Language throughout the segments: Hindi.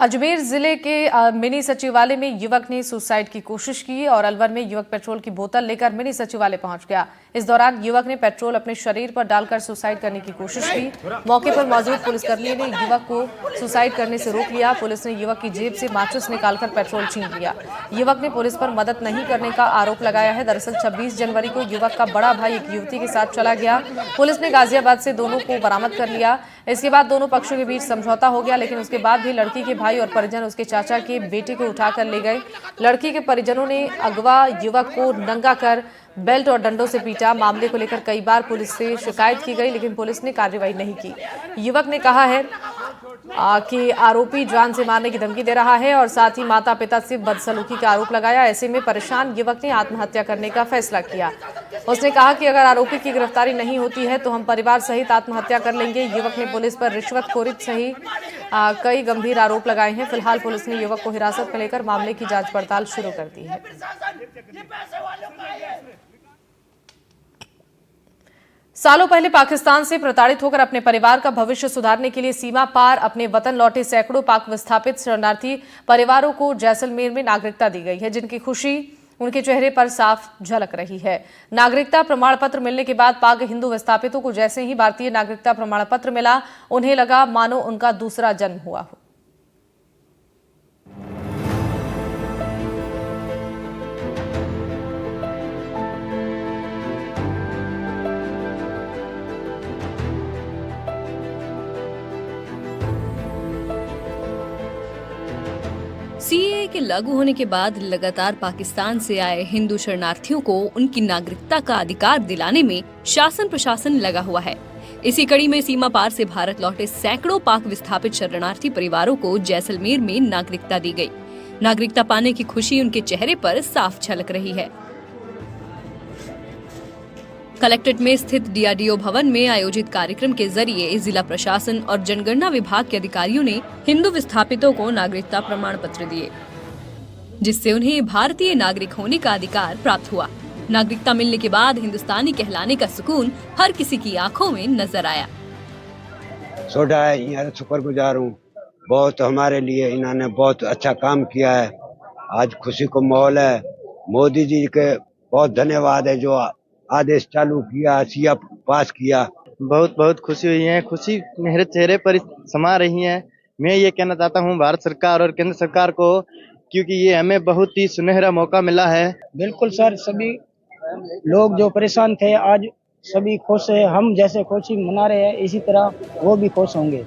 अजमेर जिले के मिनी सचिवालय में युवक ने सुसाइड की कोशिश की और अलवर में युवक पेट्रोल की बोतल लेकर मिनी सचिवालय पहुंच गया। इस दौरान युवक ने पेट्रोल अपने शरीर पर डालकर सुसाइड करने की कोशिश की। मौके पर मौजूद पुलिसकर्मी ने युवक को सुसाइड करने से रोक लिया। पुलिस ने युवक की जेब से माचिस निकालकर पेट्रोल छीन लिया। युवक ने पुलिस पर मदद नहीं करने का आरोप लगाया है। दरअसल 26 जनवरी को युवक का बड़ा भाई एक युवती के साथ चला गया। पुलिस ने गाजियाबाद से दोनों को बरामद कर लिया। इसके बाद दोनों पक्षों के बीच समझौता हो गया, लेकिन उसके बाद भी लड़की के भाई और परिजन उसके चाचा के बेटे को उठाकर ले गए। लड़की के परिजनों ने अगवा युवक को नंगा कर बेल्ट और डंडों से पीटा। मामले को लेकर कई बार पुलिस से शिकायत की गई, लेकिन पुलिस ने कार्रवाई नहीं की। युवक ने कहा है कि आरोपी जान से मारने की धमकी दे रहा है और साथ ही माता पिता से बदसलूकी का आरोप लगाया। ऐसे में परेशान युवक ने आत्महत्या करने का फैसला किया। उसने कहा कि अगर आरोपी की गिरफ्तारी नहीं होती है तो हम परिवार सहित आत्महत्या कर लेंगे। युवक ने पुलिस पर रिश्वतखोरी सहित कई गंभीर आरोप लगाए हैं। फिलहाल पुलिस ने युवक को हिरासत में लेकर मामले की जांच पड़ताल शुरू कर दी है। सालों पहले पाकिस्तान से प्रताड़ित होकर अपने परिवार का भविष्य सुधारने के लिए सीमा पार अपने वतन लौटे सैकड़ों पाक विस्थापित शरणार्थी परिवारों को जैसलमेर में नागरिकता दी गई है, जिनकी खुशी उनके चेहरे पर साफ झलक रही है। नागरिकता प्रमाण पत्र मिलने के बाद पाक हिंदू विस्थापितों को जैसे ही भारतीय नागरिकता प्रमाण पत्र मिला, उन्हें लगा मानो उनका दूसरा जन्म हुआ हो। सीएए के लागू होने के बाद लगातार पाकिस्तान से आए हिंदू शरणार्थियों को उनकी नागरिकता का अधिकार दिलाने में शासन प्रशासन लगा हुआ है। इसी कड़ी में सीमा पार से भारत लौटे सैकड़ों पाक विस्थापित शरणार्थी परिवारों को जैसलमेर में नागरिकता दी गई। नागरिकता पाने की खुशी उनके चेहरे पर साफ झलक रही है। कलेक्ट्रेट में स्थित डीआरडीओ भवन में आयोजित कार्यक्रम के जरिए जिला प्रशासन और जनगणना विभाग के अधिकारियों ने हिंदू विस्थापितों को नागरिकता प्रमाण पत्र दिए, जिससे उन्हें भारतीय नागरिक होने का अधिकार प्राप्त हुआ। नागरिकता मिलने के बाद हिंदुस्तानी कहलाने का सुकून हर किसी की आंखों में नजर आया। शुक्रगुजार हूँ, बहुत हमारे लिए इन्होंने बहुत अच्छा काम किया है। आज खुशी को माहौल है। मोदी जी के बहुत धन्यवाद है जो आदेश चालू किया, सीएए पास किया। बहुत बहुत खुशी हुई है। खुशी मेरे चेहरे पर समा रही है। मैं ये कहना चाहता हूँ भारत सरकार और केंद्र सरकार को, क्योंकि ये हमें बहुत ही सुनहरा मौका मिला है। बिल्कुल सर, सभी लोग जो परेशान थे आज सभी खुश है। हम जैसे खुशी मना रहे हैं इसी तरह वो भी खुश होंगे।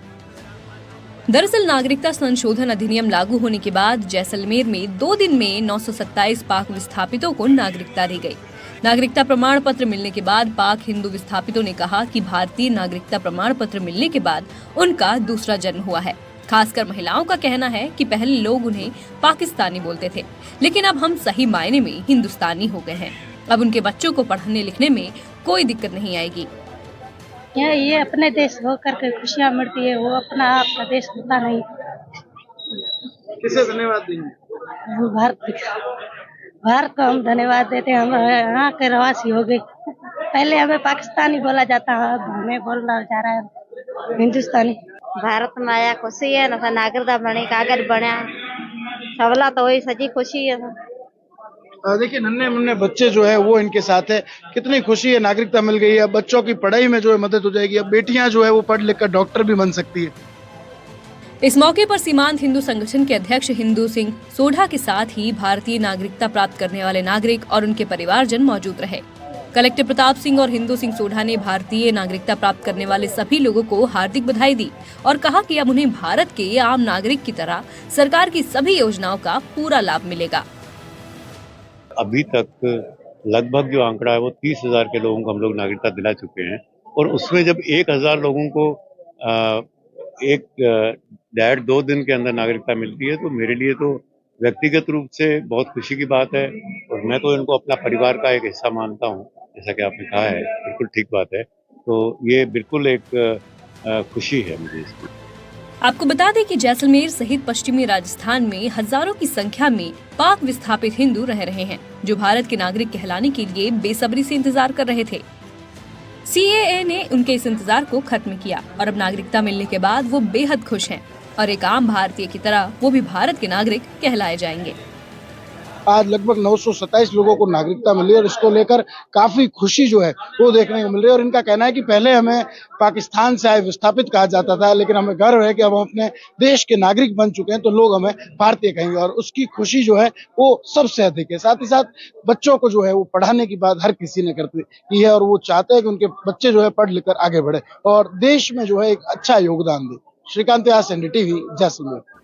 दरअसल नागरिकता संशोधन अधिनियम लागू होने के बाद जैसलमेर में 2 दिन में 927 पाक विस्थापितों को नागरिकता दी गई। नागरिकता प्रमाण पत्र मिलने के बाद पाक हिंदू विस्थापितों ने कहा कि भारतीय नागरिकता प्रमाण पत्र मिलने के बाद उनका दूसरा जन्म हुआ है। खासकर महिलाओं का कहना है कि पहले लोग उन्हें पाकिस्तानी बोलते थे, लेकिन अब हम सही मायने में हिंदुस्तानी हो गए हैं। अब उनके बच्चों को पढ़ने लिखने में कोई दिक्कत नहीं आएगी। ये अपने देश होकर के खुशियाँ मिलती है, वो अपना आपका देश होता नहीं। किसे धन्यवाद देंगे? भारत को हम धन्यवाद देते हैं। हम यहाँ के रहवासी हो गए। पहले हमें पाकिस्तानी बोला जाता है, अब हमें बोलना जा रहा है हिंदुस्तानी। भारत में आया खुशी है ना, नागरिकता बनी, कागज बना, सवला तो वही सजी खुशी है। देखिए नन्हे मुन्ने बच्चे जो है वो इनके साथ है। कितनी खुशी है, नागरिकता मिल गई है। बच्चों की पढ़ाई में जो है मदद हो जाएगी। अब बेटियां जो है वो पढ़ लिख कर डॉक्टर भी बन सकती है। इस मौके पर सीमांत हिंदू संगठन के अध्यक्ष हिंदू सिंह सोढ़ा के साथ ही भारतीय नागरिकता प्राप्त करने वाले नागरिक और उनके परिवारजन मौजूद रहे। कलेक्टर प्रताप सिंह और हिंदू सिंह सोढ़ा ने भारतीय नागरिकता प्राप्त करने वाले सभी लोगों को हार्दिक बधाई दी और कहा कि अब उन्हें भारत के आम नागरिक की तरह सरकार की सभी योजनाओं का पूरा लाभ मिलेगा। अभी तक लगभग जो आंकड़ा है वो 30,000 के लोगों को हम लोग नागरिकता दिला चुके हैं, और उसमें जब 1,000 लोगों को एक 2 दिन के अंदर नागरिकता मिलती है तो मेरे लिए तो व्यक्तिगत रूप से बहुत खुशी की बात है, और मैं तो इनको अपना परिवार का एक हिस्सा मानता हूँ। जैसा कि आपने कहा है, बिल्कुल ठीक बात है। तो ये बिल्कुल एक खुशी है मुझे इसकी। आपको बता दें कि जैसलमेर सहित पश्चिमी राजस्थान में हजारों की संख्या में पाक विस्थापित हिंदू रह रहे हैं, जो भारत के नागरिक कहलाने के लिए बेसब्री से इंतजार कर रहे थे। सीएए ने उनके इस इंतजार को खत्म किया और अब नागरिकता मिलने के बाद वो बेहद खुश हैं। और एक आम भारतीय की तरह वो भी भारत के नागरिक कहलाए जाएंगे। आज लगभग 927 लोगों को नागरिकता मिली और इसको लेकर काफी खुशी जो है वो देखने को मिल रही है। और इनका कहना है कि पहले हमें पाकिस्तान से आए विस्थापित कहा जाता था, लेकिन हमें गर्व है कि अब हम अपने देश के नागरिक बन चुके हैं, तो लोग हमें भारतीय कहेंगे और उसकी खुशी जो है वो सबसे अधिक है। साथ ही साथ बच्चों को जो है वो पढ़ाने की बात हर किसी ने करती की है और वो चाहते हैं कि उनके बच्चे जो है पढ़ लिख कर आगे बढ़े और देश में जो है एक अच्छा योगदान दे। श्रीकांत व्यास, NDTV, जैसलमेर।